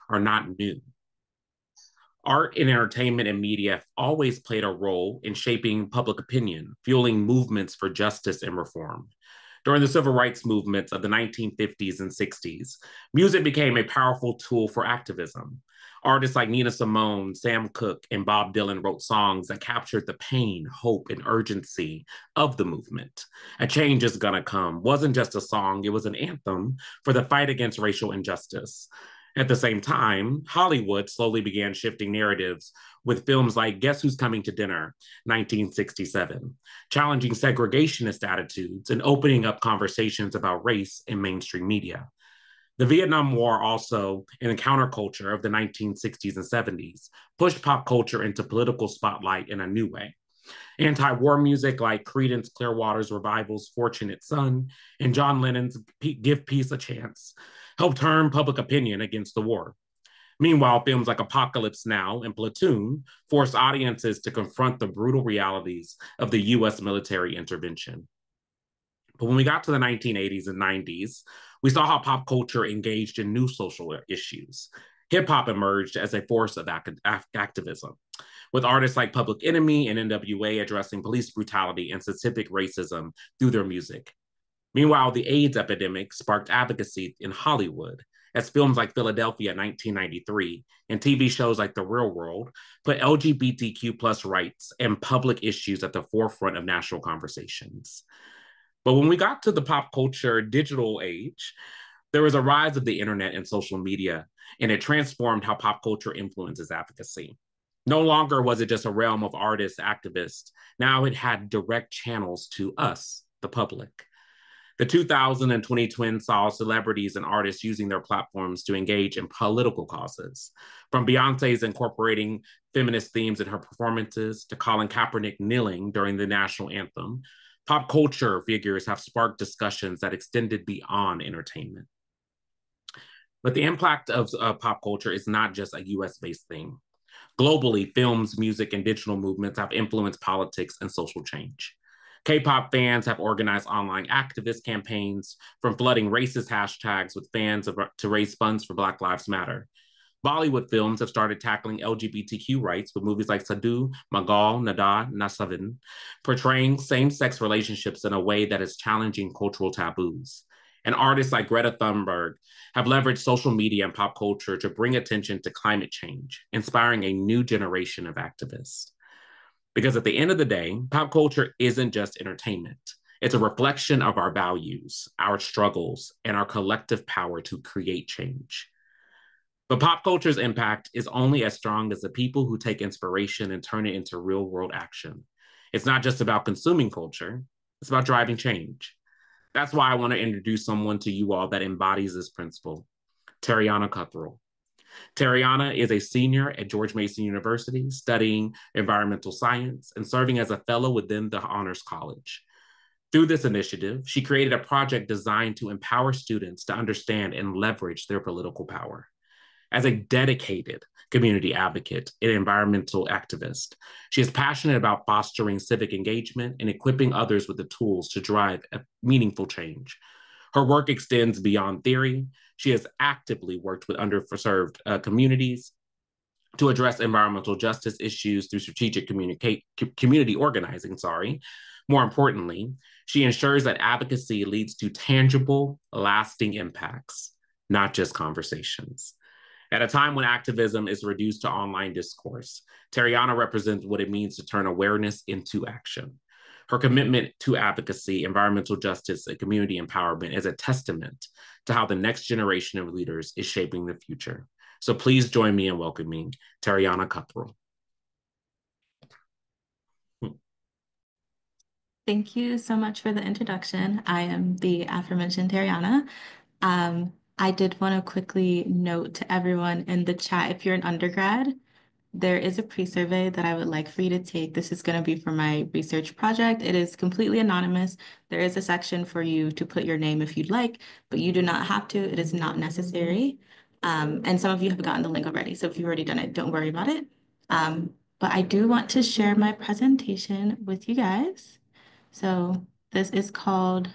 are not new. Art and entertainment and media have always played a role in shaping public opinion, fueling movements for justice and reform. During the civil rights movements of the 1950s and 60s, music became a powerful tool for activism. Artists like Nina Simone, Sam Cooke, and Bob Dylan wrote songs that captured the pain, hope, and urgency of the movement. A Change Is Gonna Come wasn't just a song, it was an anthem for the fight against racial injustice. At the same time, Hollywood slowly began shifting narratives with films like Guess Who's Coming to Dinner, 1967, challenging segregationist attitudes and opening up conversations about race in mainstream media. The Vietnam War also, in the counterculture of the 1960s and 70s, pushed pop culture into political spotlight in a new way. Anti-war music like Creedence Clearwater's Revival's Fortunate Son and John Lennon's Give Peace a Chance helped turn public opinion against the war. Meanwhile, films like Apocalypse Now and Platoon forced audiences to confront the brutal realities of the US military intervention. But when we got to the 1980s and 90s, we saw how pop culture engaged in new social issues. Hip hop emerged as a force of activism, with artists like Public Enemy and NWA addressing police brutality and systemic racism through their music. Meanwhile, the AIDS epidemic sparked advocacy in Hollywood, as films like Philadelphia 1993 and TV shows like The Real World put LGBTQ plus rights and public issues at the forefront of national conversations. But when we got to the pop culture digital age, there was a rise of the internet and social media, and it transformed how pop culture influences advocacy. No longer was it just a realm of artists, activists. Now it had direct channels to us, the public. The 2000 and 2010 saw celebrities and artists using their platforms to engage in political causes, from Beyonce's incorporating feminist themes in her performances to Colin Kaepernick kneeling during the national anthem. Pop culture figures have sparked discussions that extended beyond entertainment. But the impact of pop culture is not just a US-based thing. Globally, films, music, and digital movements have influenced politics and social change. K-pop fans have organized online activist campaigns, from flooding racist hashtags with fans to raise funds for Black Lives Matter. Bollywood films have started tackling LGBTQ rights with movies like Sadhu, Magal, Nada, Nasavan, portraying same-sex relationships in a way that is challenging cultural taboos. And artists like Greta Thunberg have leveraged social media and pop culture to bring attention to climate change, inspiring a new generation of activists. Because at the end of the day, pop culture isn't just entertainment. It's a reflection of our values, our struggles, and our collective power to create change. But pop culture's impact is only as strong as the people who take inspiration and turn it into real world action. It's not just about consuming culture, it's about driving change. That's why I want to introduce someone to you all that embodies this principle, Tariana Cuthrell. Tariana is a senior at George Mason University studying environmental science and serving as a fellow within the Honors College. Through this initiative, she created a project designed to empower students to understand and leverage their political power. As a dedicated community advocate and environmental activist, she is passionate about fostering civic engagement and equipping others with the tools to drive a meaningful change. Her work extends beyond theory. She has actively worked with underserved communities to address environmental justice issues through strategic community organizing. More importantly, she ensures that advocacy leads to tangible, lasting impacts, not just conversations. At a time when activism is reduced to online discourse, Tariana represents what it means to turn awareness into action. Her commitment to advocacy, environmental justice, and community empowerment is a testament to how the next generation of leaders is shaping the future. So please join me in welcoming Tariana Cuthrell. Thank you so much for the introduction. I am the aforementioned Tariana. I did want to quickly note to everyone in the chat, if you're an undergrad, there is a pre-survey that I would like for you to take. This is going to be for my research project. It is completely anonymous. There is a section for you to put your name if you'd like, but you do not have to. It is not necessary. And some of you have gotten the link already. So if you've already done it, don't worry about it. But I do want to share my presentation with you guys. So this is called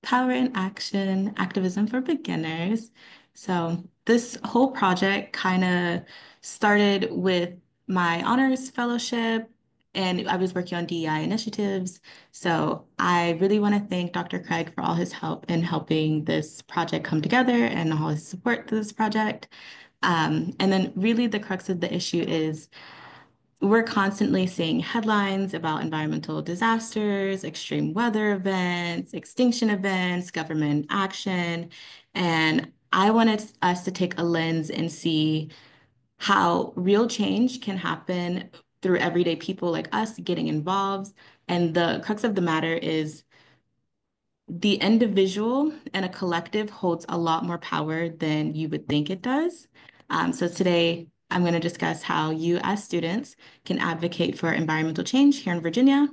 Power in Action, Activism for Beginners. So this whole project kind of started with my honors fellowship, and I was working on DEI initiatives. So I really want to thank Dr. Craig for all his help in helping this project come together and all his support for this project. And then really the crux of the issue is we're constantly seeing headlines about environmental disasters, extreme weather events, extinction events, government action. And I wanted us to take a lens and see how real change can happen through everyday people like us getting involved. And the crux of the matter is the individual and a collective holds a lot more power than you would think it does. So today, I'm going to discuss how you, as students, can advocate for environmental change here in Virginia.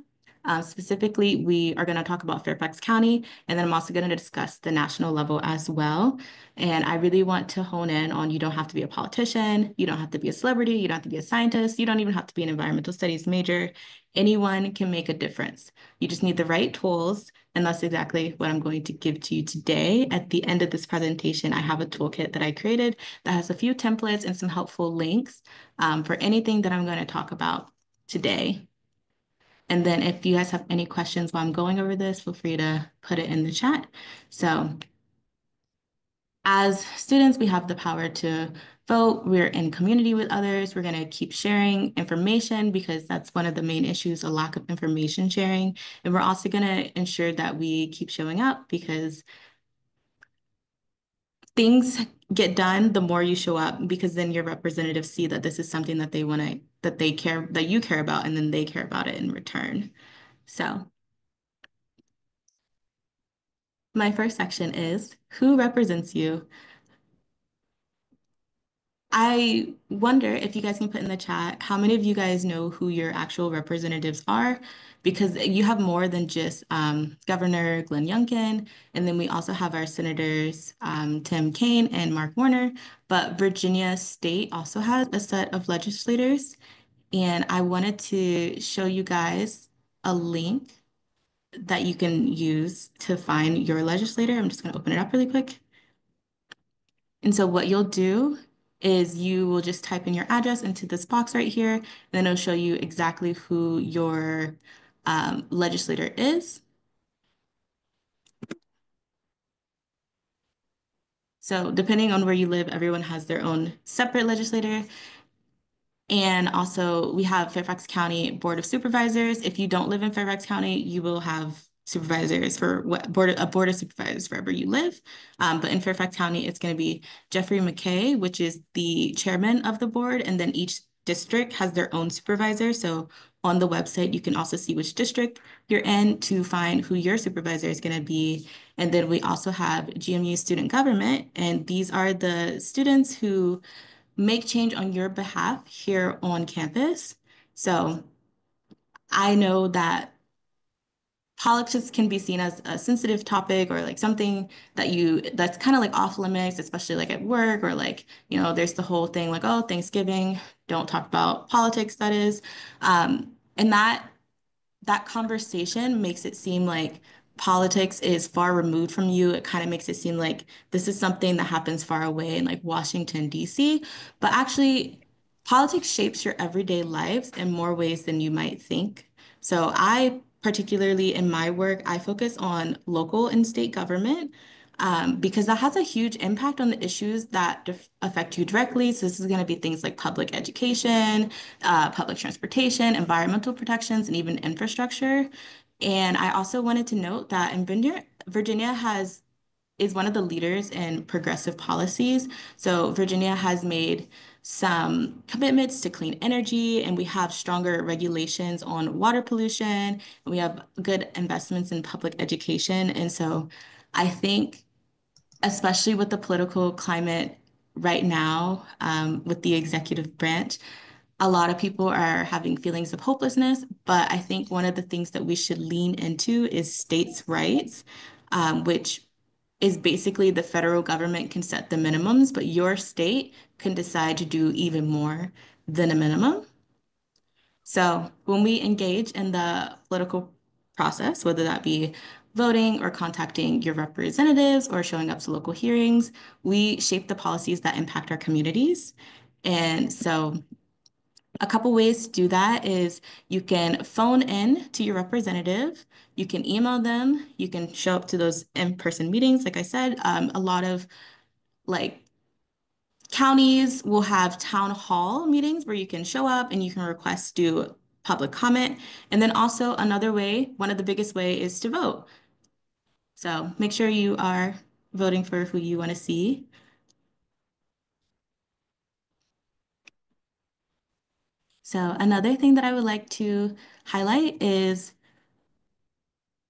Specifically, we are going to talk about Fairfax County, and then I'm also going to discuss the national level as well. And I really want to hone in on you don't have to be a politician, you don't have to be a celebrity, you don't have to be a scientist, you don't even have to be an environmental studies major. Anyone can make a difference. You just need the right tools, and that's exactly what I'm going to give to you today. At the end of this presentation, I have a toolkit that I created that has a few templates and some helpful links for anything that I'm going to talk about today. And then if you guys have any questions while I'm going over this, feel free to put it in the chat. So as students, we have the power to vote. We're in community with others. We're going to keep sharing information because that's one of the main issues, a lack of information sharing. And we're also going to ensure that we keep showing up because things get done the more you show up because then your representatives see that this is something that they want to, that they care, that you care about, and then they care about it in return. So my first section is who represents you? I wonder if you guys can put in the chat how many of you guys know who your actual representatives are, because you have more than just Governor Glenn Youngkin, and then we also have our senators Tim Kaine and Mark Warner, but Virginia State also has a set of legislators, and I wanted to show you guys a link that you can use to find your legislator. I'm just going to open it up really quick. And so what you'll do is you will just type in your address into this box right here, and then it'll show you exactly who your legislator is. So depending on where you live, everyone has their own separate legislator. And also, we have Fairfax County Board of Supervisors. If you don't live in Fairfax County, you will have supervisors for a board of supervisors wherever you live. But in Fairfax County, it's going to be Jeffrey McKay, which is the chairman of the board, and then each district has their own supervisor. So on the website, you can also see which district you're in to find who your supervisor is going to be. And then we also have GMU student government, and these are the students who make change on your behalf here on campus. So I know that politics can be seen as a sensitive topic or like something that's kind of like off limits, especially like at work or like, there's the whole thing like, oh, Thanksgiving, don't talk about politics, that is. And that conversation makes it seem like politics is far removed from you. It kind of makes it seem like this is something that happens far away in like Washington, D.C. But actually, politics shapes your everyday lives in more ways than you might think. So I particularly in my work, I focus on local and state government. Because that has a huge impact on the issues that affect you directly. So this is going to be things like public education, public transportation, environmental protections, and even infrastructure. And I also wanted to note that in Virginia is one of the leaders in progressive policies. So Virginia has made some commitments to clean energy, and we have stronger regulations on water pollution, and we have good investments in public education. And so I think especially with the political climate right now, with the executive branch, a lot of people are having feelings of hopelessness. But I think one of the things that we should lean into is states' rights, which is basically the federal government can set the minimums, but your state can decide to do even more than a minimum. So when we engage in the political process, whether that be voting or contacting your representatives or showing up to local hearings, we shape the policies that impact our communities. And so a couple ways to do that is you can phone in to your representative, you can email them, you can show up to those in-person meetings. Like I said, a lot of like counties will have town hall meetings where you can show up and you can request do public comment. And then also another way, one of the biggest way is to vote. So make sure you are voting for who you want to see. So another thing that I would like to highlight is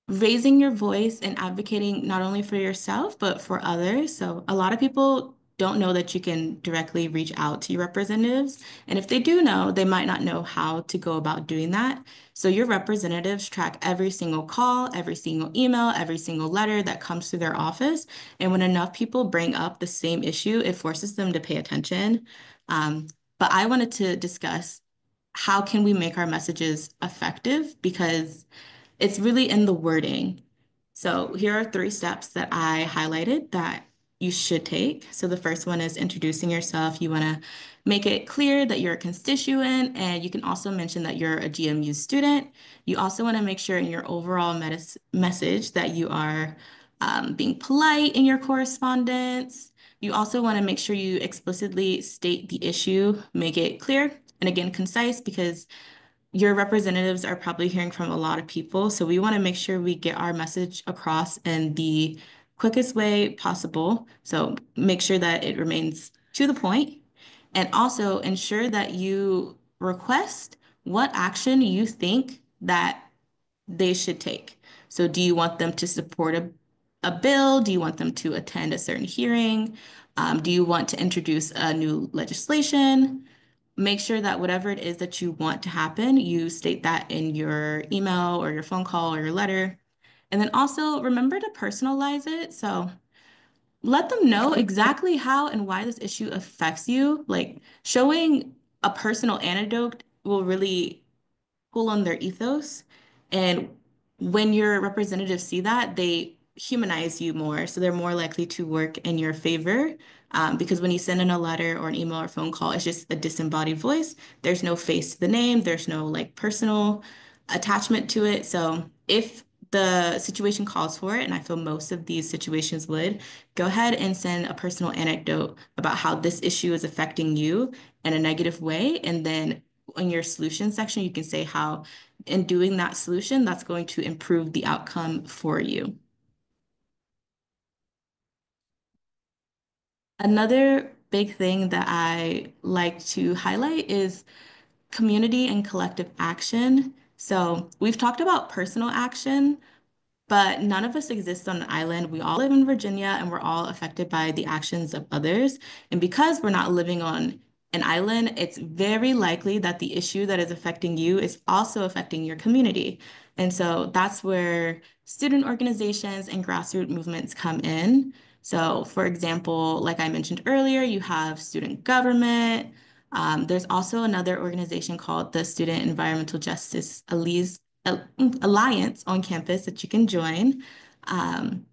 raising your voice and advocating not only for yourself, but for others. So a lot of people don't know that you can directly reach out to your representatives. And if they do know, they might not know how to go about doing that. So your representatives track every single call, every single email, every single letter that comes through their office. And when enough people bring up the same issue, it forces them to pay attention. But I wanted to discuss how can we make our messages effective because it's really in the wording. So here are three steps that I highlighted that you should take. So the first one is introducing yourself. You want to make it clear that you're a constituent, and you can also mention that you're a GMU student. You also want to make sure in your overall message that you are being polite in your correspondence. You also want to make sure you explicitly state the issue, make it clear, and again, concise, because your representatives are probably hearing from a lot of people. So we want to make sure we get our message across in the quickest way possible. So make sure that it remains to the point, and also ensure that you request what action you think that they should take. So do you want them to support a bill? Do you want them to attend a certain hearing? Do you want to introduce a new legislation? Make sure that whatever it is that you want to happen, you state that in your email or your phone call or your letter. And then also remember to personalize it. So let them know exactly how and why this issue affects you. Like showing a personal anecdote will really pull on their ethos. And when your representatives see that, they humanize you more. So they're more likely to work in your favor. Because when you send in a letter or an email or phone call, it's just a disembodied voice. There's no face to the name, there's no like personal attachment to it. So if the situation calls for it, and I feel most of these situations would, go ahead and send a personal anecdote about how this issue is affecting you in a negative way. And then in your solution section, you can say how in doing that solution, that's going to improve the outcome for you. Another big thing that I like to highlight is community and collective action. So we've talked about personal action, but none of us exist on an island. We all live in Virginia and we're all affected by the actions of others. And because we're not living on an island, it's very likely that the issue that is affecting you is also affecting your community. And so that's where student organizations and grassroots movements come in. So, for example, like I mentioned earlier, you have student government. There's also another organization called the Student Environmental Justice Alliance on campus that you can join. Um,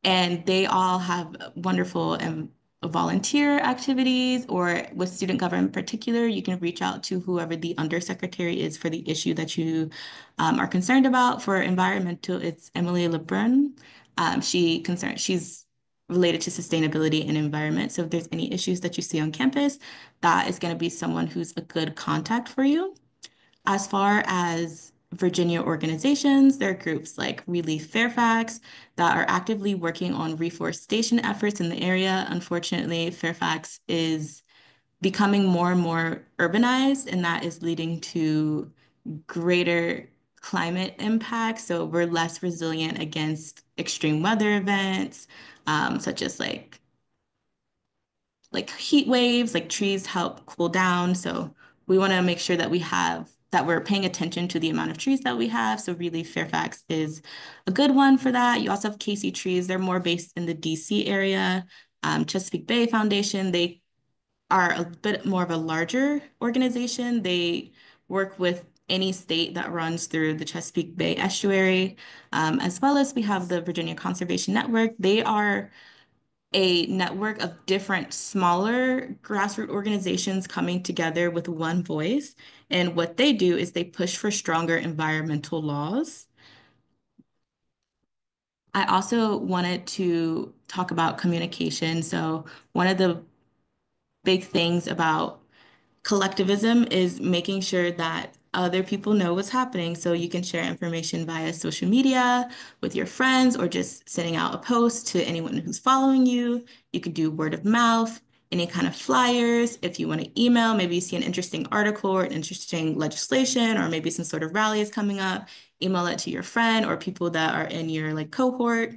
and they all have wonderful volunteer activities, or with student government in particular, you can reach out to whoever the undersecretary is for the issue that you are concerned about. For environmental, it's Emily LeBrun. She's related to sustainability and environment. So if there's any issues that you see on campus, that is going to be someone who's a good contact for you. As far as Virginia organizations, there are groups like Relief Fairfax that are actively working on reforestation efforts in the area. Unfortunately, Fairfax is becoming more and more urbanized, and that is leading to greater climate impact. So we're less resilient against extreme weather events, such as like heat waves, like trees help cool down. So we want to make sure that we're paying attention to the amount of trees that we have. So really Fairfax is a good one for that. You also have Casey Trees. They're more based in the DC area. Chesapeake Bay Foundation, they are a bit more of a larger organization. They work with any state that runs through the Chesapeake Bay estuary, as well as we have the Virginia Conservation Network. They are a network of different smaller grassroots organizations coming together with one voice. And what they do is they push for stronger environmental laws. I also wanted to talk about communication. So one of the big things about collectivism is making sure that other people know what's happening. So you can share information via social media with your friends or just sending out a post to anyone who's following you. You could do word of mouth, any kind of flyers. If you want to email, maybe you see an interesting article or an interesting legislation, or maybe some sort of rally is coming up, email it to your friend or people that are in your like cohort.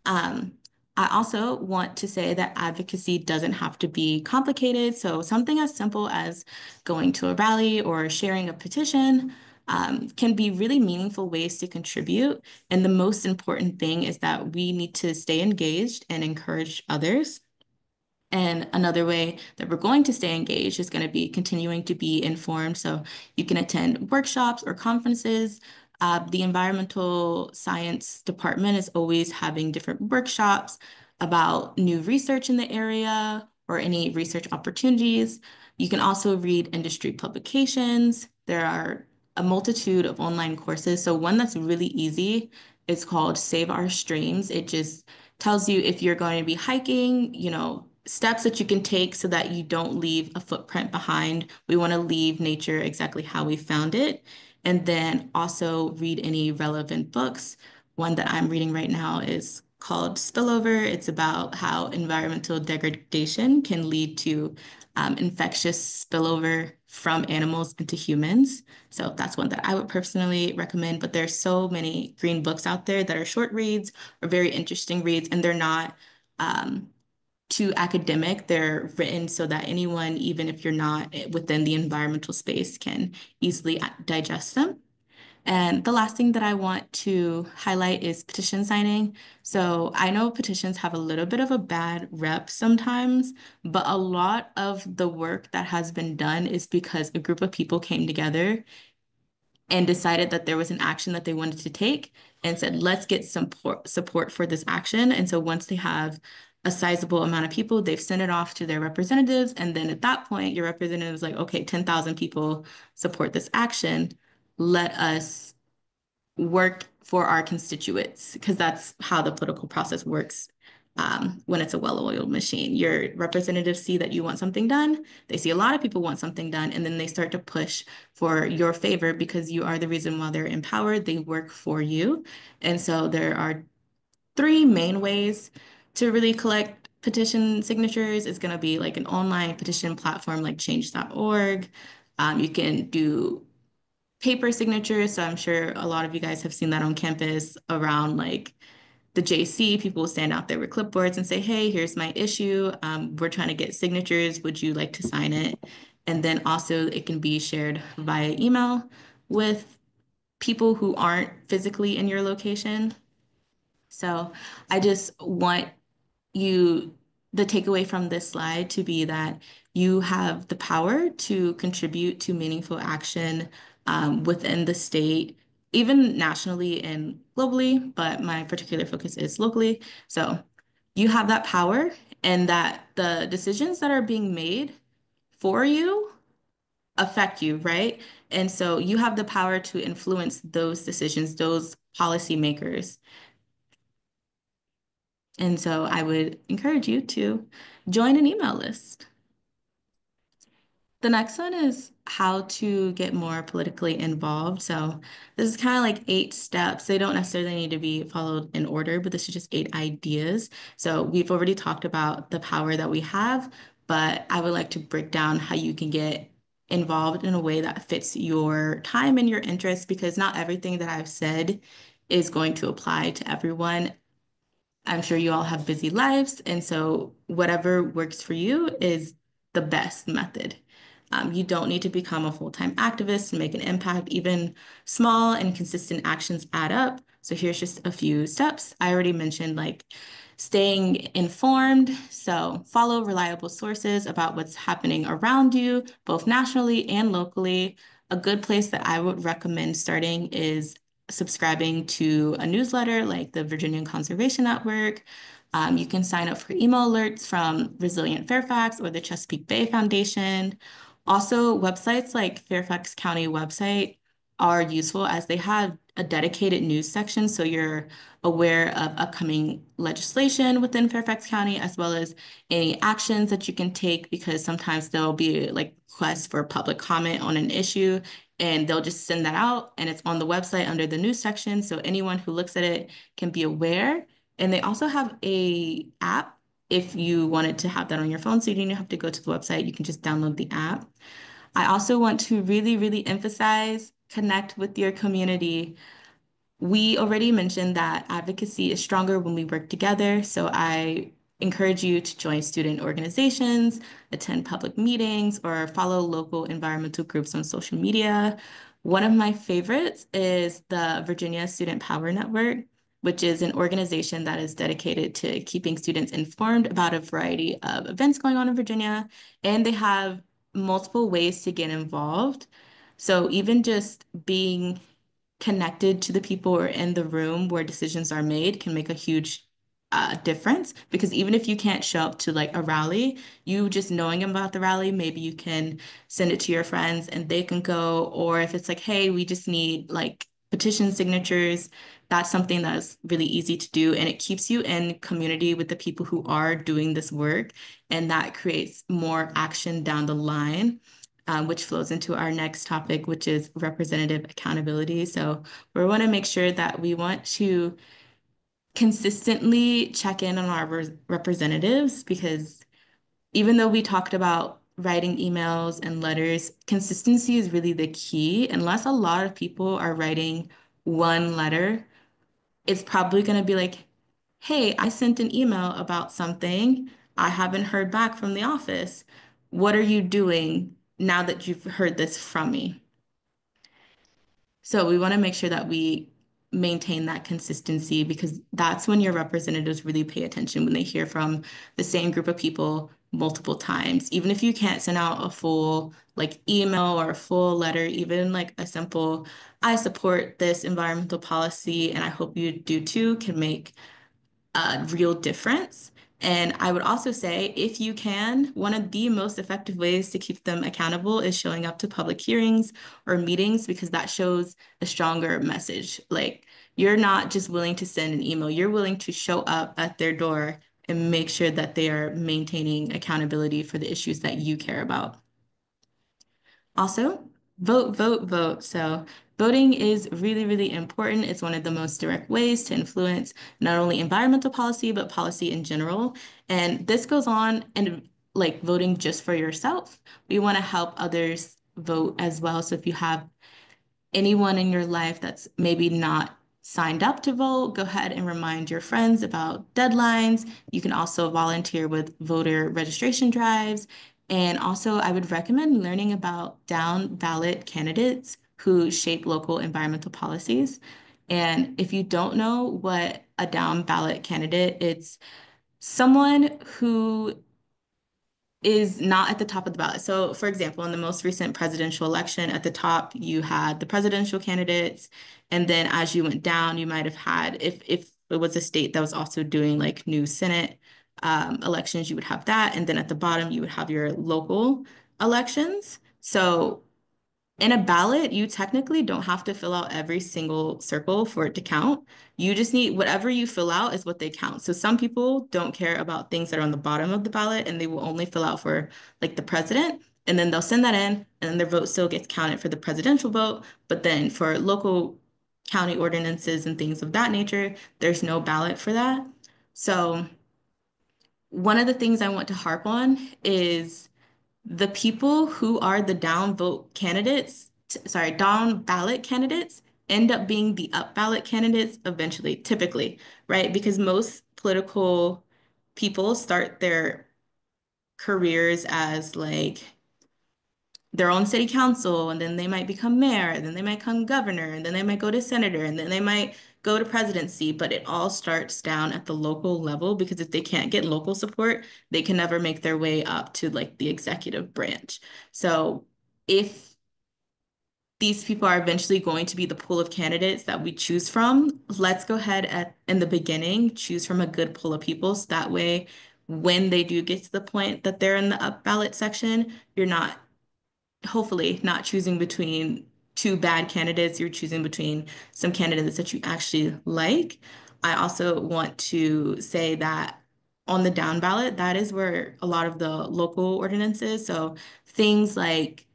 Um, I also want to say that advocacy doesn't have to be complicated. So something as simple as going to a rally or sharing a petition can be really meaningful ways to contribute. And the most important thing is that we need to stay engaged and encourage others. And another way that we're going to stay engaged is going to be continuing to be informed. So you can attend workshops or conferences. The environmental science department is always having different workshops about new research in the area or any research opportunities. You can also read industry publications. There are a multitude of online courses. So one that's really easy is called Save Our Streams. It just tells you if you're going to be hiking, steps that you can take so that you don't leave a footprint behind. We want to leave nature exactly how we found it. And then also read any relevant books. One that I'm reading right now is called Spillover. It's about how environmental degradation can lead to infectious spillover from animals into humans. So that's one that I would personally recommend. But there's so many green books out there that are short reads or very interesting reads, and they're not too academic. They're written so that anyone, even if you're not within the environmental space, can easily digest them. And the last thing that I want to highlight is petition signing. So I know petitions have a little bit of a bad rep sometimes, but a lot of the work that has been done is because a group of people came together and decided that there was an action that they wanted to take and said, let's get some support for this action. And so once they have a sizable amount of people, they've sent it off to their representatives. And then at that point, your representative is like, okay, 10,000 people support this action. Let us work for our constituents, because that's how the political process works. When it's a well-oiled machine, your representatives see that you want something done. They see a lot of people want something done, and then they start to push for your favor because you are the reason why they're empowered. They work for you. And so there are three main ways to really collect petition signatures. It's going to be like an online petition platform like change.org. You can do paper signatures. So I'm sure a lot of you guys have seen that on campus around like the JC. People will stand out there with clipboards and say, hey, here's my issue. We're trying to get signatures. Would you like to sign it? And then also it can be shared via email with people who aren't physically in your location. So I just want you, the takeaway from this slide to be that you have the power to contribute to meaningful action within the state, even nationally and globally, but my particular focus is locally. So you have that power, and that the decisions that are being made for you affect you, right? And so you have the power to influence those decisions, those policymakers. And so I would encourage you to join an email list. The next one is how to get more politically involved. So this is kind of like 8 steps. They don't necessarily need to be followed in order, but this is just 8 ideas. So we've already talked about the power that we have, but I would like to break down how you can get involved in a way that fits your time and your interests, because not everything that I've said is going to apply to everyone. I'm sure you all have busy lives, and so whatever works for you is the best method. You don't need to become a full-time activist to make an impact. Even small and consistent actions add up. So here's just a few steps. I already mentioned like staying informed. So follow reliable sources about what's happening around you, both nationally and locally. a good place that I would recommend starting is subscribing to a newsletter like the Virginia Conservation Network. You can sign up for email alerts from Resilient Fairfax or the Chesapeake Bay Foundation. Also, websites like Fairfax County website are useful as they have a dedicated news section, so you're aware of upcoming legislation within Fairfax County, as well as any actions that you can take, because sometimes there'll be like requests for public comment on an issue, and they'll just send that out, and it's on the website under the news section, so anyone who looks at it can be aware. And they also have a app if you wanted to have that on your phone, so you don't have to go to the website. You can just download the app. I also want to really, really emphasize connect with your community. We already mentioned that advocacy is stronger when we work together. So I encourage you to join student organizations, attend public meetings, or follow local environmental groups on social media. One of my favorites is the Virginia Student Power Network, which is an organization that is dedicated to keeping students informed about a variety of events going on in Virginia. And they have multiple ways to get involved. So even just being connected to the people or in the room where decisions are made can make a huge difference, because even if you can't show up to like a rally, you just knowing about the rally, maybe you can send it to your friends and they can go. Or if it's like, hey, we just need like petition signatures, that's something that's really easy to do. And it keeps you in community with the people who are doing this work. And that creates more action down the line, which flows into our next topic, which is representative accountability. So we want to make sure that we want to consistently check in on our representatives, because even though we talked about writing emails and letters, consistency is really the key. Unless a lot of people are writing one letter, it's probably going to be like, hey, I sent an email about something. I haven't heard back from the office. What are you doing now that you've heard this from me? So we want to make sure that we maintain that consistency, because that's when your representatives really pay attention, when they hear from the same group of people multiple times. Even if you can't send out a full like email or a full letter, even like a simple, I support this environmental policy and I hope you do too, can make a real difference. And I would also say, if you can, one of the most effective ways to keep them accountable is showing up to public hearings or meetings, because that shows a stronger message. Like, you're not just willing to send an email, you're willing to show up at their door and make sure that they are maintaining accountability for the issues that you care about. Also, vote, vote, vote. So, voting is really, really important. It's one of the most direct ways to influence not only environmental policy, but policy in general. And this goes on and like voting just for yourself. We want to help others vote as well. So, if you have anyone in your life that's maybe not signed up to vote, go ahead and remind your friends about deadlines. You can also volunteer with voter registration drives. And also, I would recommend learning about down ballot candidates who shape local environmental policies. And if you don't know what a down ballot candidate, it's someone who is not at the top of the ballot. So, for example, in the most recent presidential election, at the top, you had the presidential candidates. And then as you went down, you might have had, if it was a state that was also doing like new Senate elections, you would have that. And then at the bottom, you would have your local elections. So in a ballot, you technically don't have to fill out every single circle for it to count. You just need whatever you fill out is what they count. So some people don't care about things that are on the bottom of the ballot and they will only fill out for like the president. And then they'll send that in and then their vote still gets counted for the presidential vote. But then for local county ordinances and things of that nature, there's no ballot for that. So one of the things I want to harp on is the people who are the down vote candidates, sorry, down ballot candidates end up being the up ballot candidates eventually, typically, right? Because most political people start their careers as like their own city council, and then they might become mayor, and then they might become governor, and then they might go to senator, and then they might go to presidency. But it all starts down at the local level, because if they can't get local support, they can never make their way up to like the executive branch. So if these people are eventually going to be the pool of candidates that we choose from. Let's go ahead in the beginning, choose from a good pool of people. So that way, when they do get to the point that they're in the up ballot section, you're not, hopefully, not choosing between two bad candidates. You're choosing between some candidates that you actually like. I also want to say that on the down ballot, that is where a lot of the local ordinances, so things like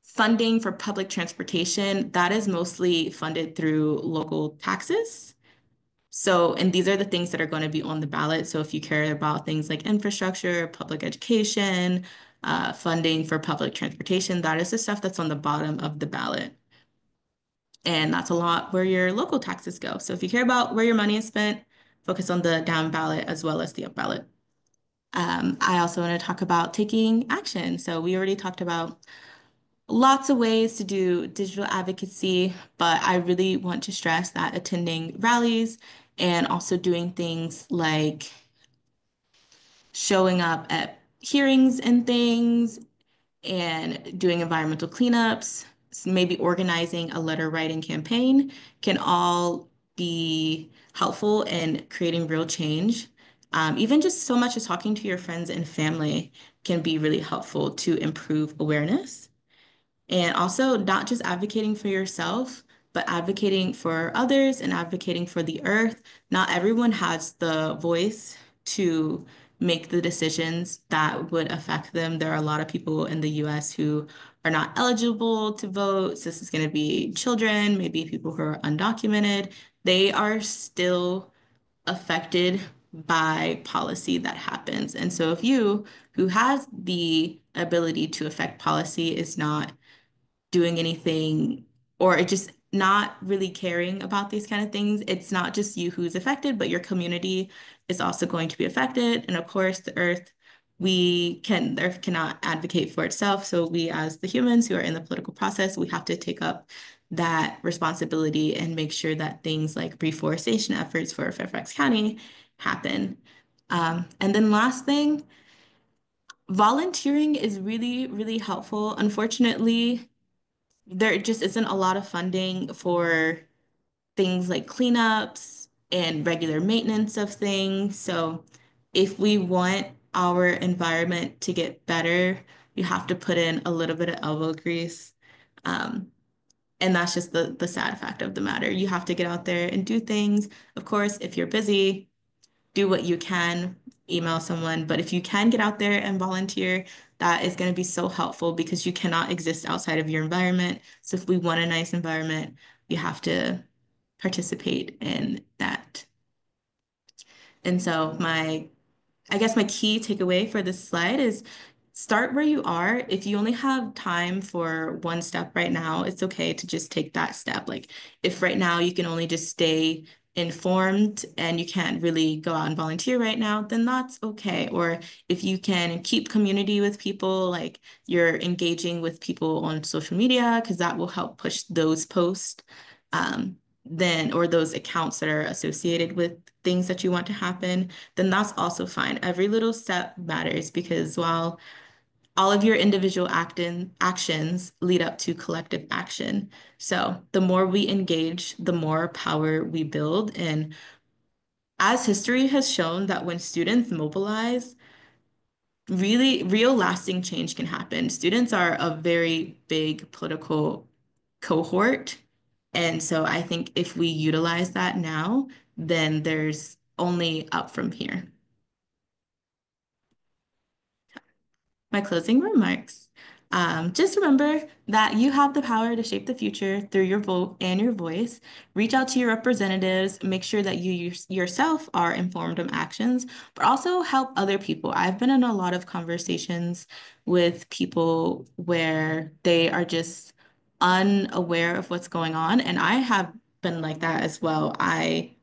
funding for public transportation, that is mostly funded through local taxes. So, and these are the things that are going to be on the ballot. So if you care about things like infrastructure, public education, funding for public transportation, that is the stuff that's on the bottom of the ballot. And that's a lot where your local taxes go. So if you care about where your money is spent, focus on the down ballot as well as the up ballot. I also want to talk about taking action. So we already talked about lots of ways to do digital advocacy, but I really want to stress that attending rallies and also doing things like showing up at hearings and things and doing environmental cleanups, maybe organizing a letter writing campaign can all be helpful in creating real change. Even just so much as talking to your friends and family can be really helpful to improve awareness. And also, not just advocating for yourself, but advocating for others and advocating for the earth. Not everyone has the voice to make the decisions that would affect them. There are a lot of people in the US who are not eligible to vote. So this is going to be children, maybe people who are undocumented. They are still affected by policy that happens. And so if you, who has the ability to affect policy, is not doing anything or just not really caring about these kind of things, it's not just you who's affected, but your community is also going to be affected. And of course, the earth cannot advocate for itself. So we, as the humans who are in the political process, we have to take up that responsibility and make sure that things like reforestation efforts for Fairfax County happen. And then last thing, volunteering is really, really helpful. Unfortunately, there just isn't a lot of funding for things like cleanups and regular maintenance of things. So if we want our environment to get better, you have to put in a little bit of elbow grease. Um, and that's just the sad fact of the matter. You have to get out there and do things. Of course, if you're busy, do what you can, email someone. But if you can get out there and volunteer, that is going to be so helpful because you cannot exist outside of your environment. So if we want a nice environment, you have to participate in that. And so I guess my key takeaway for this slide is start where you are. If you only have time for one step right now, it's okay to just take that step. Like if right now you can only just stay informed and you can't really go out and volunteer right now, then that's okay. Or if you can keep community with people, like you're engaging with people on social media, because that will help push those posts. Then or those accounts that are associated with things that you want to happen, then that's also fine. Every little step matters because while all of your individual actions lead up to collective action. So the more we engage, the more power we build. And as history has shown that when students mobilize, really real lasting change can happen. Students are a very big political cohort. And so I think if we utilize that now, then there's only up from here. My closing remarks. Just remember that you have the power to shape the future through your vote and your voice. Reach out to your representatives, make sure that you yourself are informed of actions, but also help other people. I've been in a lot of conversations with people where they are just unaware of what's going on, and I have been like that as well.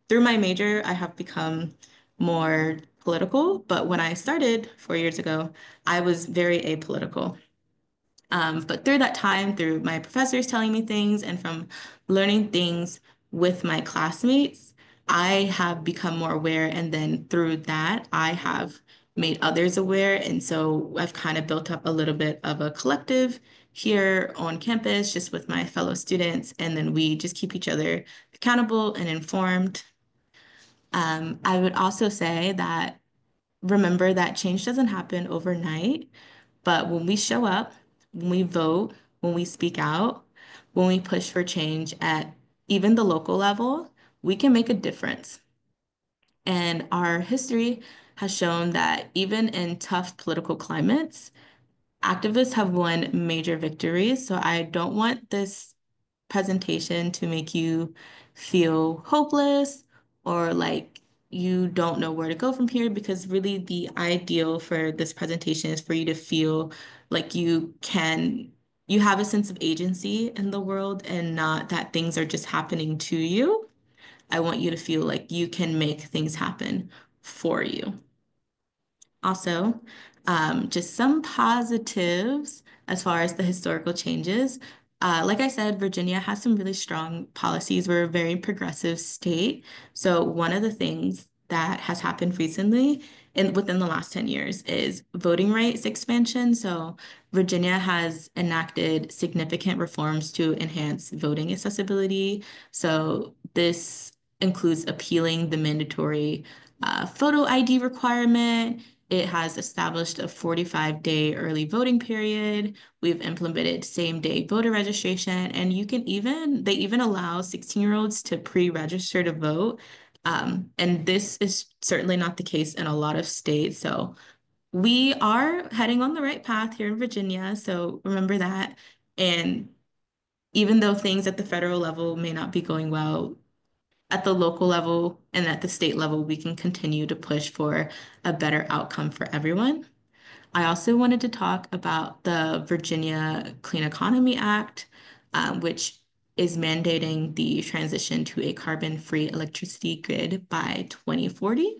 Through my major, I have become more political, but when I started 4 years ago, I was very apolitical. But through that time, through my professors telling me things and from learning things with my classmates, I have become more aware. And then through that, I have made others aware. And so I've kind of built up a little bit of a collective here on campus, just with my fellow students, and then we just keep each other accountable and informed. I would also say that remember that change doesn't happen overnight, but when we show up, when we vote, when we speak out, when we push for change at even the local level, we can make a difference. And our history has shown that even in tough political climates, activists have won major victories. So I don't want this presentation to make you feel hopeless or like you don't know where to go from here, because really the ideal for this presentation is for you to feel like you have a sense of agency in the world and not that things are just happening to you. I want you to feel like you can make things happen for you. Also, just some positives as far as the historical changes. Like I said, Virginia has some really strong policies. We're a very progressive state. So one of the things that has happened recently and within the last 10 years is voting rights expansion. So Virginia has enacted significant reforms to enhance voting accessibility. So this includes appealing the mandatory photo ID requirement. It has established a 45-day early voting period. We've implemented same-day voter registration, and they even allow 16-year-olds to pre-register to vote. And this is certainly not the case in a lot of states. So we are heading on the right path here in Virginia. So remember that. And even though things at the federal level may not be going well, at the local level and at the state level, we can continue to push for a better outcome for everyone. I also wanted to talk about the Virginia Clean Economy Act, which is mandating the transition to a carbon-free electricity grid by 2040.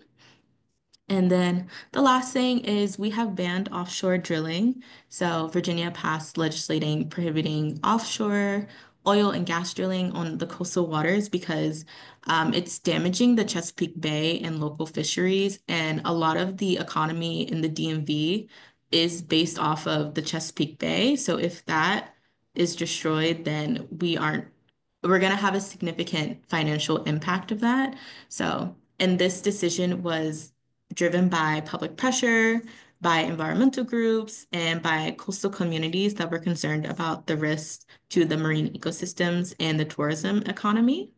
And then the last thing is we have banned offshore drilling. So Virginia passed legislating prohibiting offshore oil and gas drilling on the coastal waters because it's damaging the Chesapeake Bay and local fisheries. And a lot of the economy in the DMV is based off of the Chesapeake Bay. So if that is destroyed, then we're going to have a significant financial impact of that. So, and this decision was driven by public pressure, by environmental groups, and by coastal communities that were concerned about the risks to the marine ecosystems and the tourism economy.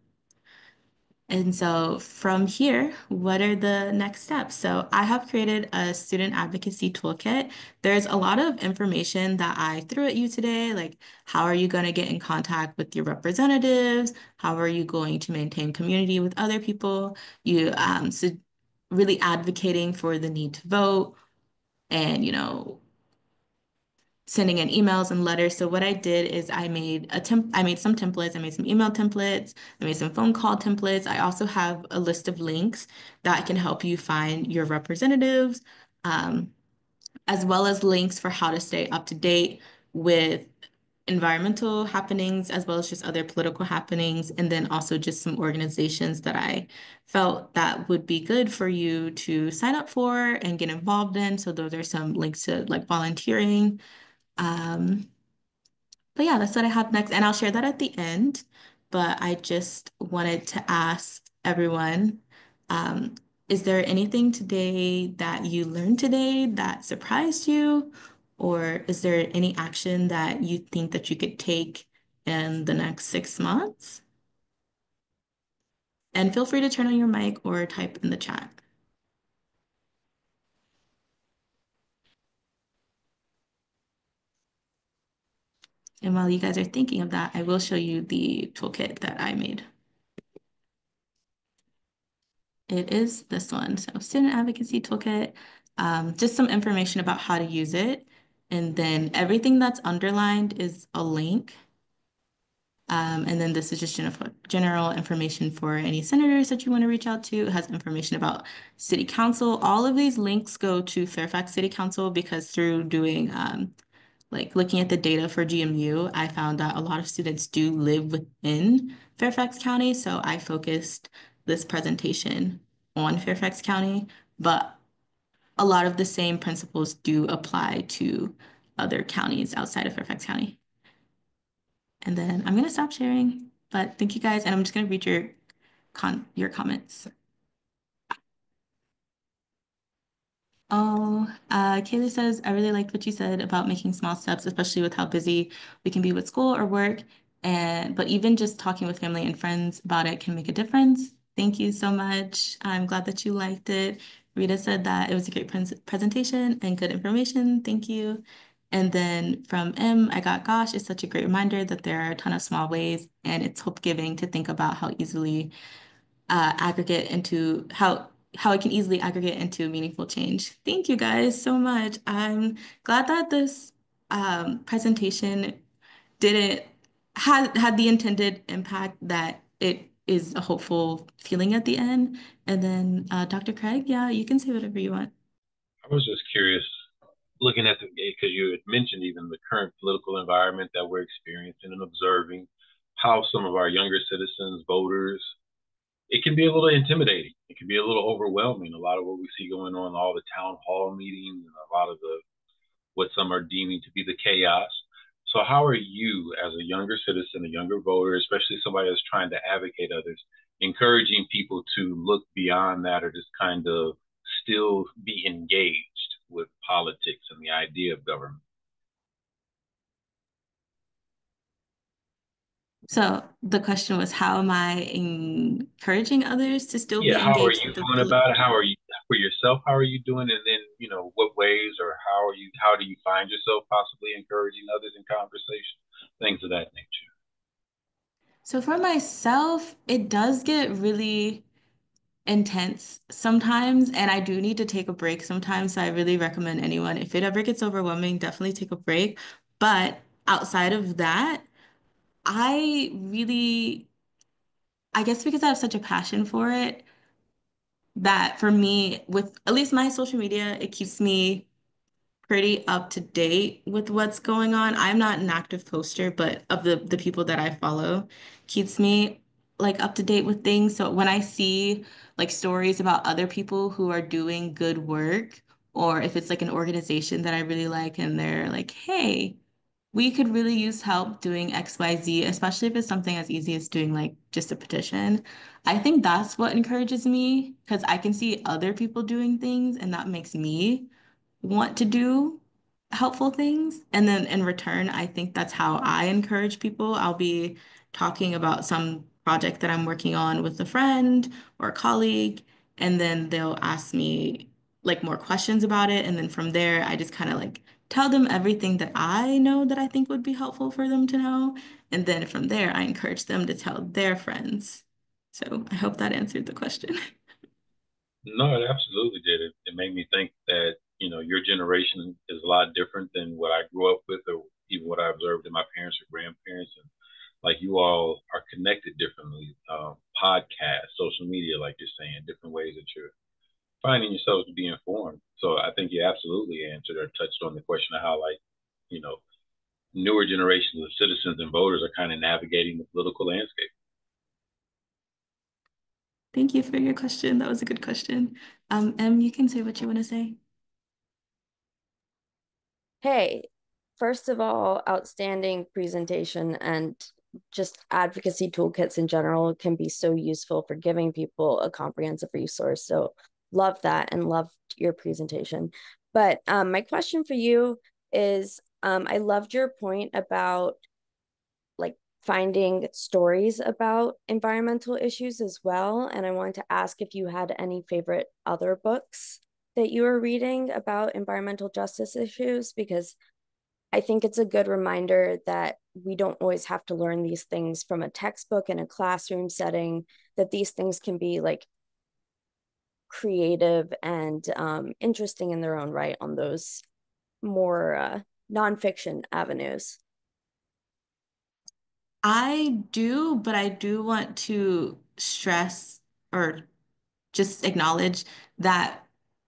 And so from here, what are the next steps? So I have created a student advocacy toolkit. There's a lot of information that I threw at you today, like how are you going to get in contact with your representatives? How are you going to maintain community with other people? So really advocating for the need to vote and, sending in emails and letters. So what I did is I made some templates. I made some email templates. I made some phone call templates. I also have a list of links that can help you find your representatives, um, as well as links for how to stay up to date with environmental happenings, as well as just other political happenings, and then also just some organizations that I felt that would be good for you to sign up for and get involved in. So those are some links to like volunteering. Um, but yeah, that's what I have next. And I'll share that at the end. But I just wanted to ask everyone, um, is there anything today that you learned today that surprised you? Or is there any action that you think that you could take in the next 6 months? And feel free to turn on your mic or type in the chat. And while you guys are thinking of that, I will show you the toolkit that I made. It is this one. So Student Advocacy Toolkit, just some information about how to use it. And then everything that's underlined is a link. And then this is just general information for any senators that you want to reach out to. It has information about city council. All of these links go to Fairfax City Council because through doing like looking at the data for GMU, I found that a lot of students do live within Fairfax County. So I focused this presentation on Fairfax County, but a lot of the same principles do apply to other counties outside of Fairfax County. And then I'm gonna stop sharing. But thank you guys, and I'm just gonna read your comments. Oh, Kaylee says, I really liked what you said about making small steps, especially with how busy we can be with school or work. But even just talking with family and friends about it can make a difference. Thank you so much. I'm glad that you liked it. Rita said that it was a great presentation and good information. Thank you. And then from M, I got, gosh, it's such a great reminder that there are a ton of small ways, and it's hope-giving to think about how easily aggregate into how it can easily aggregate into meaningful change. Thank you guys so much. I'm glad that this presentation didn't had the intended impact that it is a hopeful feeling at the end. And then Dr. Craig, yeah, you can say whatever you want. I was just curious, looking at the because you had mentioned even the current political environment that we're experiencing and observing how some of our younger citizens, voters, it can be a little intimidating. It can be a little overwhelming. A lot of what we see going on, all the town hall meetings, and a lot of the what some are deeming to be the chaos. So, how are you, as a younger citizen, a younger voter, especially somebody that's trying to advocate others, encouraging people to look beyond that or just kind of still be engaged with politics and the idea of government? So the question was, how am I encouraging others to still Yeah, be how are engaged you with the going about it? How are you for yourself? How are you doing? And then, what ways or how do you find yourself possibly encouraging others in conversation? Things of that nature. So for myself, it does get really intense sometimes, and I do need to take a break sometimes. So I really recommend anyone, if it ever gets overwhelming, definitely take a break. But outside of that, I really, I guess because I have such a passion for it, that for me, with at least my social media, it keeps me pretty up to date with what's going on. I'm not an active poster, but of the people that I follow, keeps me like up to date with things. So when I see like stories about other people who are doing good work, or if it's like an organization that I really like and they're like, hey, we could really use help doing XYZ, especially if it's something as easy as doing like just a petition. I think that's what encourages me because I can see other people doing things and that makes me want to do helpful things. And then in return, I think that's how I encourage people. I'll be talking about some project that I'm working on with a friend or a colleague, and then they'll ask me like more questions about it. And then from there, I just kind of like tell them everything that I know that I think would be helpful for them to know. And then from there, I encourage them to tell their friends. So I hope that answered the question. No, it absolutely did. It made me think that, your generation is a lot different than what I grew up with or even what I observed in my parents or grandparents. And like you all are connected differently. Podcasts, social media, like you're saying, different ways that you're finding yourselves to be informed. So I think you absolutely answered or touched on the question of how, like, you know, newer generations of citizens and voters are kind of navigating the political landscape. Thank you for your question. That was a good question. Em, you can say what you want to say. Hey, first of all, outstanding presentation and just advocacy toolkits in general can be so useful for giving people a comprehensive resource. So love that and loved your presentation. But my question for you is, I loved your point about like finding stories about environmental issues as well. And I wanted to ask if you had any favorite other books that you were reading about environmental justice issues, because I think it's a good reminder that we don't always have to learn these things from a textbook in a classroom setting, that these things can be like creative and interesting in their own right on those more nonfiction avenues. I do, but I do want to stress or just acknowledge that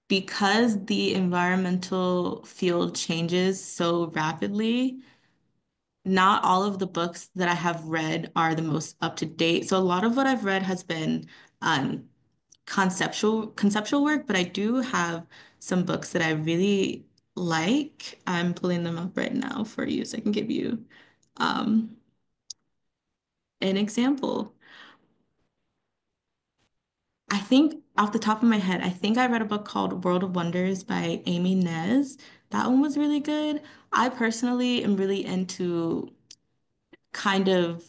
because the environmental field changes so rapidly, not all of the books that I have read are the most up to date. So a lot of what I've read has been um, conceptual work, but I do have some books that I really like. I'm pulling them up right now for you so I can give you um, an example. I think off the top of my head, I think I read a book called World of Wonders by Amy Nez. That one was really good. I personally am really into kind of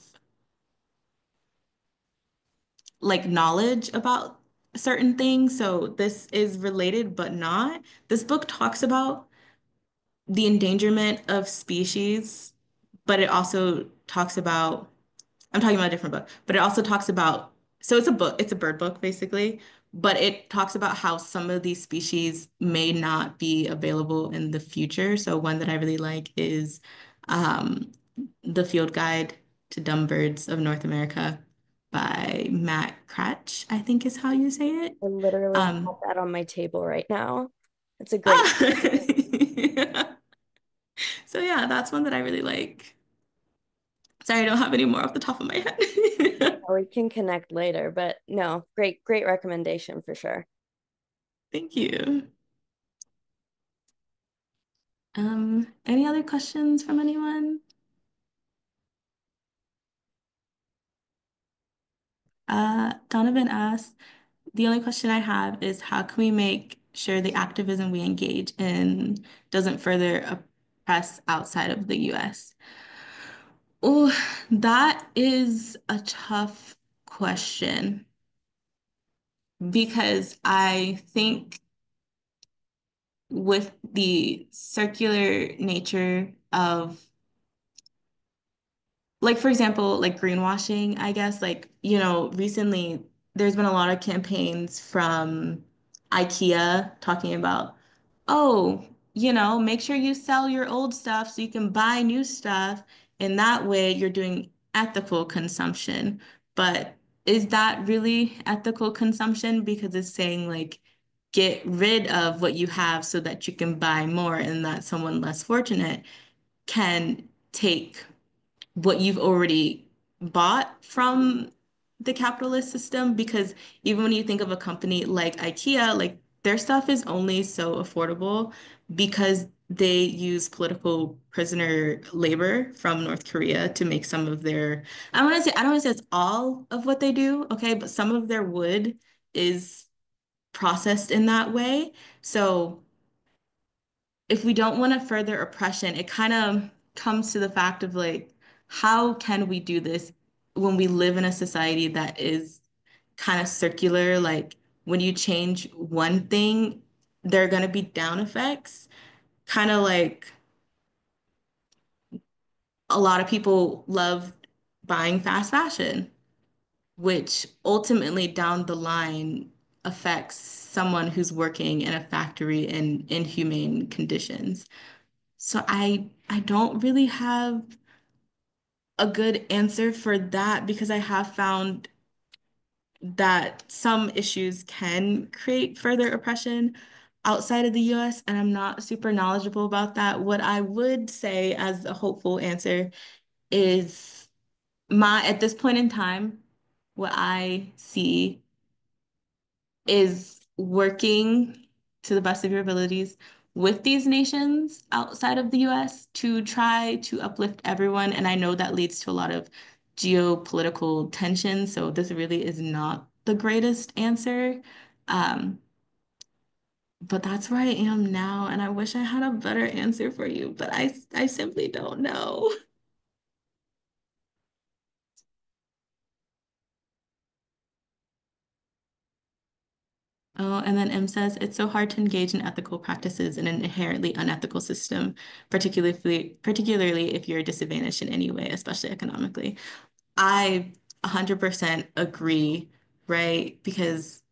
like knowledge about certain things. So this is related, but not. This book talks about the endangerment of species, but it also talks about, I'm talking about a different book, but it also talks about, so it's a book, it's a bird book basically, but it talks about how some of these species may not be available in the future. So one that I really like is um, The Field Guide to Dumb Birds of North America by Matt Cratch, I think is how you say it. I literally have Um, that on my table right now. It's a great. So yeah, that's one that I really like. Sorry, I don't have any more off the top of my head. We can connect later, but no, great recommendation for sure. Thank you. Any other questions from anyone? Donovan asked, the only question I have is how can we make sure the activism we engage in doesn't further oppress outside of the US? Oh, that is a tough question because I think with the circular nature of like for example, like greenwashing, I guess, like, recently there's been a lot of campaigns from IKEA talking about, oh, make sure you sell your old stuff so you can buy new stuff. And that way you're doing ethical consumption. But is that really ethical consumption? Because it's saying like get rid of what you have so that you can buy more and that someone less fortunate can take what you've already bought from the capitalist system. Because even when you think of a company like IKEA, like their stuff is only so affordable because they use political prisoner labor from North Korea to make some of their, I don't want to say it's all of what they do, okay, but some of their wood is processed in that way. So if we don't want to further oppression, it kind of comes to the fact of like, how can we do this when we live in a society that is kind of circular? Like, when you change one thing, there are going to be down effects. Kind of like a lot of people love buying fast fashion, which ultimately down the line affects someone who's working in a factory in inhumane conditions. So I don't really have a good answer for that because I have found that some issues can create further oppression outside of the US, and I'm not super knowledgeable about that. What I would say as a hopeful answer is at this point in time, what I see is working to the best of your abilities with these nations outside of the US to try to uplift everyone. And I know that leads to a lot of geopolitical tension. So this really is not the greatest answer. Um, but that's where I am now. And I wish I had a better answer for you, but I simply don't know. Oh, and then M says it's so hard to engage in ethical practices in an inherently unethical system, particularly if you're disadvantaged in any way, especially economically. I 100% agree, right? Because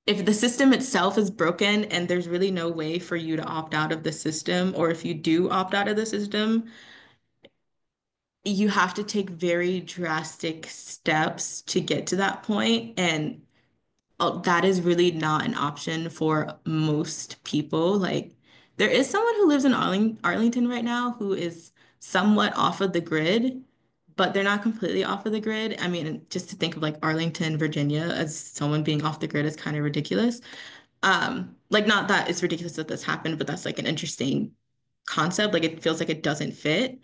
if the system itself is broken and there's really no way for you to opt out of the system, or if you do opt out of the system, you have to take very drastic steps to get to that point. And that is really not an option for most people. Like, there is someone who lives in Arlington right now who is somewhat off of the grid, but they're not completely off of the grid. I mean, just to think of like Arlington, Virginia, as someone being off the grid is kind of ridiculous. Like, not that it's ridiculous that this happened, but that's like an interesting concept. Like, it feels like it doesn't fit.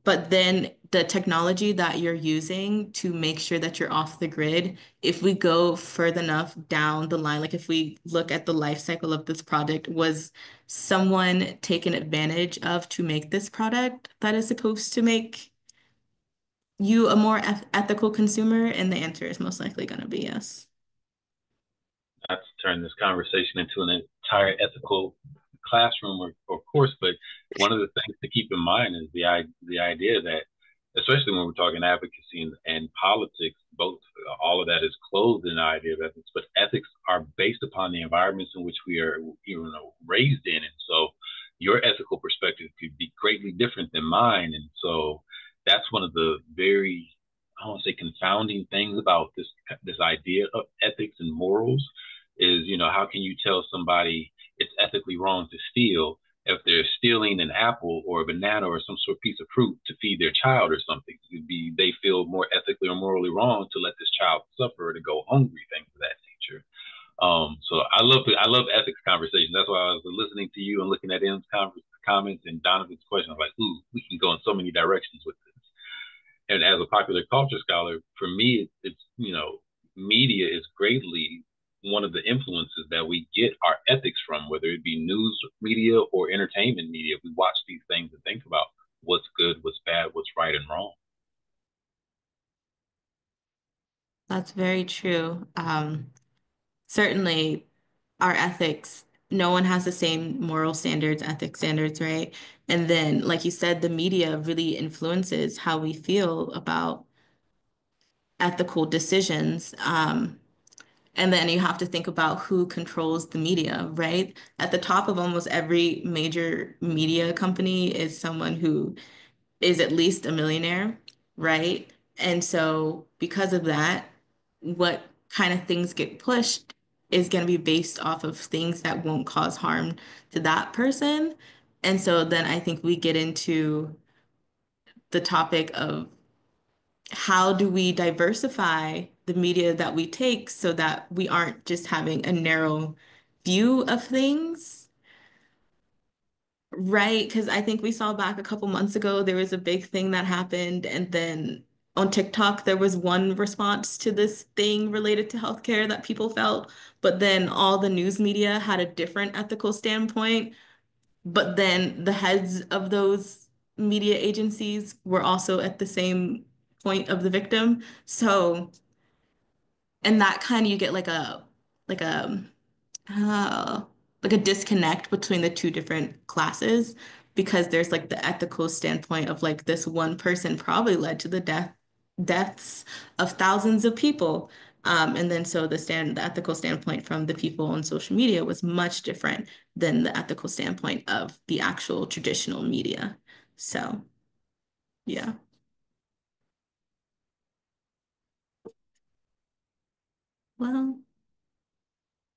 But then the technology that you're using to make sure that you're off the grid, if we go further enough down the line, like if we look at the life cycle of this product, was someone taken advantage of to make this product that is supposed to make you a more ethical consumer? And the answer is most likely going to be yes. Not to turn this conversation into an entire ethical classroom or course, but one of the things to keep in mind is the idea that, especially when we're talking advocacy and politics, both all of that is clothed in the idea of ethics, but ethics are based upon the environments in which we are, raised in, and so your ethical perspective could be greatly different than mine, and so that's one of the very, I don't want to say confounding things about this idea of ethics and morals is, how can you tell somebody it's ethically wrong to steal if they're stealing an apple or a banana or some sort of piece of fruit to feed their child or something? It'd be, they feel more ethically or morally wrong to let this child suffer or to go hungry, things of that nature. So I love ethics conversations. That's why I was listening to you and looking at M's comments and Donovan's question. I was like, ooh, we can go in so many directions with this. And as a popular culture scholar, for me, it's media is greatly one of the influences that we get our ethics from, whether it be news media or entertainment media. We watch these things and think about what's good, what's bad, what's right and wrong. That's very true. Certainly, our ethics, no one has the same moral standards, ethics standards, right? And then, like you said, the media really influences how we feel about ethical decisions. And then you have to think about who controls the media, right? At the top of almost every major media company is someone who is at least a millionaire, right? And so because of that, what kind of things get pushed is going to be based off of things that won't cause harm to that person. And so then I think we get into the topic of how do we diversify the media that we take so that we aren't just having a narrow view of things. Right, because I think we saw back a couple months ago, there was a big thing that happened, and then on TikTok, there was one response to this thing related to healthcare that people felt, but then all the news media had a different ethical standpoint. But then the heads of those media agencies were also at the same point of the victim. So, and that kind of you get like a uh, like a disconnect between the two different classes because there's like the ethical standpoint of like this one person probably led to the deaths of thousands of people. And then so the ethical standpoint from the people on social media was much different than the ethical standpoint of the actual traditional media. So yeah. Well,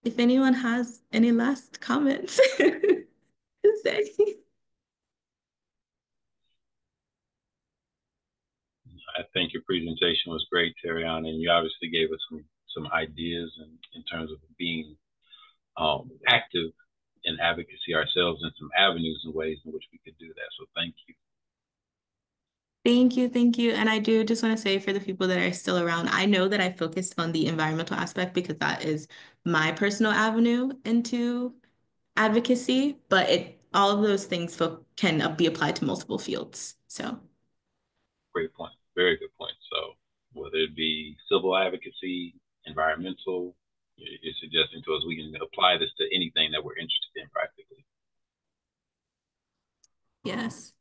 if anyone has any last comments to say. I think your presentation was great, Terriana, and you obviously gave us some ideas in terms of being active in advocacy ourselves and some avenues and ways in which we could do that. So thank you. Thank you, thank you. And I do just want to say for the people that are still around, I know that I focused on the environmental aspect because that is my personal avenue into advocacy, but all of those things can be applied to multiple fields. So Great point. Very good point. So whether it be civil advocacy, environmental, you're suggesting to us we can apply this to anything that we're interested in practically. yes.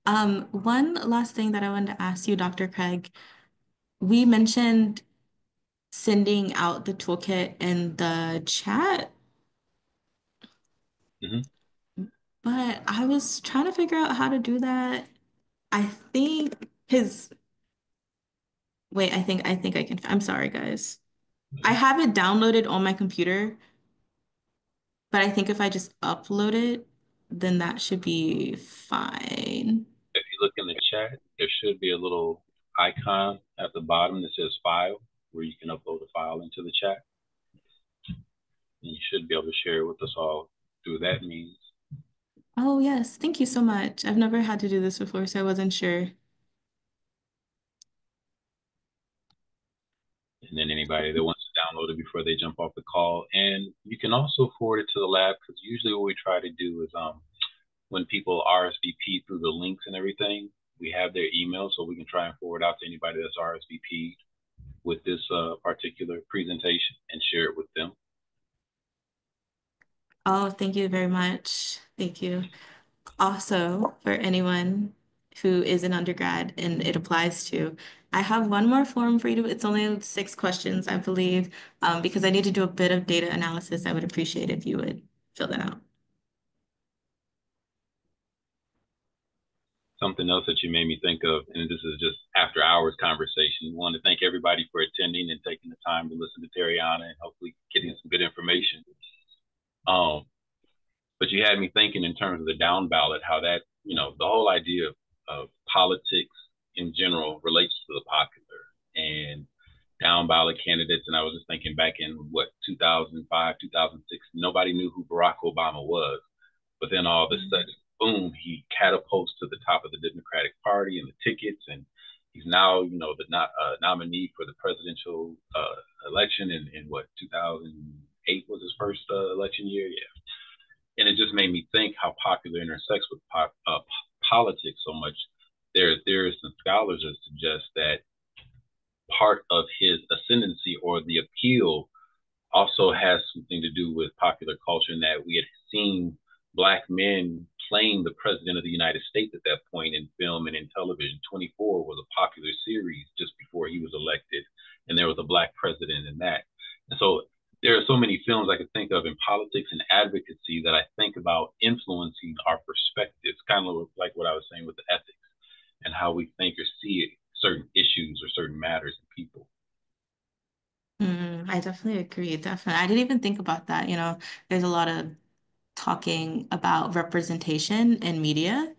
One last thing that I wanted to ask you, Dr. Craig, we mentioned sending out the toolkit in the chat, Mm-hmm. but I was trying to figure out how to do that. I think his Wait, I think I can. I'm sorry, guys. I have it downloaded on my computer, but I think if I just upload it, then that should be fine. If you look in the chat, there should be a little icon at the bottom that says file, where you can upload a file into the chat. And you should be able to share it with us all through that means. Oh, yes. Thank you so much. I've never had to do this before, so I wasn't sure. and then anybody that wants to download it before they jump off the call. And you can also forward it to the lab, because usually what we try to do is when people RSVP through the links and everything, we have their email, so we can try and forward out to anybody that's RSVP'd with this particular presentation and share it with them. Oh, thank you very much. Thank you. Also, for anyone who is an undergrad and it applies to, I have one more form for you to, it's only 6 questions, I believe, because I need to do a bit of data analysis. I would appreciate if you would fill that out. Something else that you made me think of, and this is just after hours conversation. I want to thank everybody for attending and taking the time to listen to Tariana and hopefully getting some good information. But you had me thinking in terms of the down ballot, how that, the whole idea of politics in general relates to the popular and down ballot candidates. And I was just thinking back in 2005, 2006, nobody knew who Barack Obama was. But then all of a sudden, boom, he catapults to the top of the Democratic Party and the tickets. And he's now, the nominee for the presidential election in 2008 was his first election year. Yeah. And it just made me think how popular intersects with politics so much. There are some scholars that suggest that part of his ascendancy or the appeal also has something to do with popular culture, and that we had seen Black men playing the president of the United States at that point in film and in television. 24 was a popular series just before he was elected, and there was a Black president in that. And so there are so many films I could think of in politics and advocacy that I think about influencing our perspectives, kind of like what I was saying with the ethics and how we think or see certain issues or certain matters in people. I definitely agree. Definitely. I didn't even think about that. There's a lot of talking about representation in media,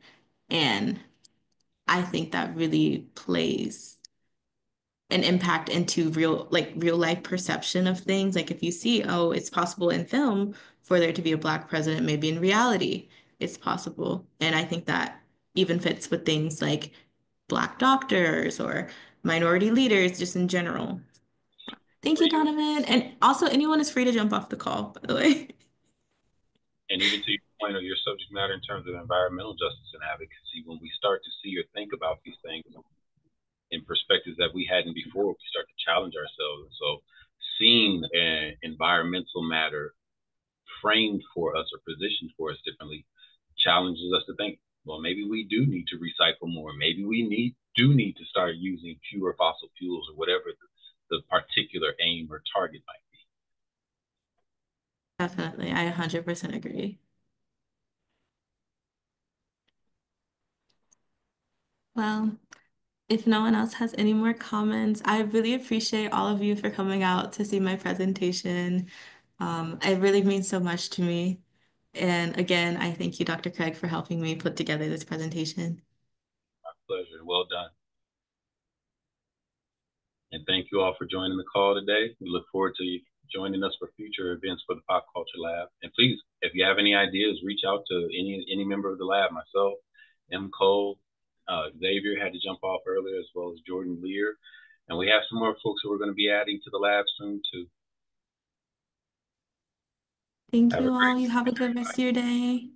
and I think that really plays an impact into real life perception of things. Like if you see, oh, it's possible in film for there to be a Black president, maybe in reality it's possible. And I think that even fits with things like Black doctors or minority leaders, just in general. Thank you, Donovan. And also, anyone is free to jump off the call, by the way. And even to your point of your subject matter in terms of environmental justice and advocacy, when we start to see or think about these things in perspectives that we hadn't before, we start to challenge ourselves. And so seeing an environmental matter framed for us or positioned for us differently challenges us to think, well, maybe we do need to recycle more. Maybe we do need to start using fewer fossil fuels or whatever the particular aim or target might be. Definitely. I 100% agree. Well, if no one else has any more comments, I really appreciate all of you for coming out to see my presentation. It really means so much to me. And again, I thank you, Dr. Craig, for helping me put together this presentation. My pleasure. Well done. And thank you all for joining the call today. We look forward to you joining us for future events for the Pop Culture Lab. And please, if you have any ideas, reach out to any member of the lab, myself, M. Cole, Xavier had to jump off earlier, as well as Jordan Lear. And we have some more folks who are going to be adding to the lab soon too. Thank you all. You have a good rest of your day.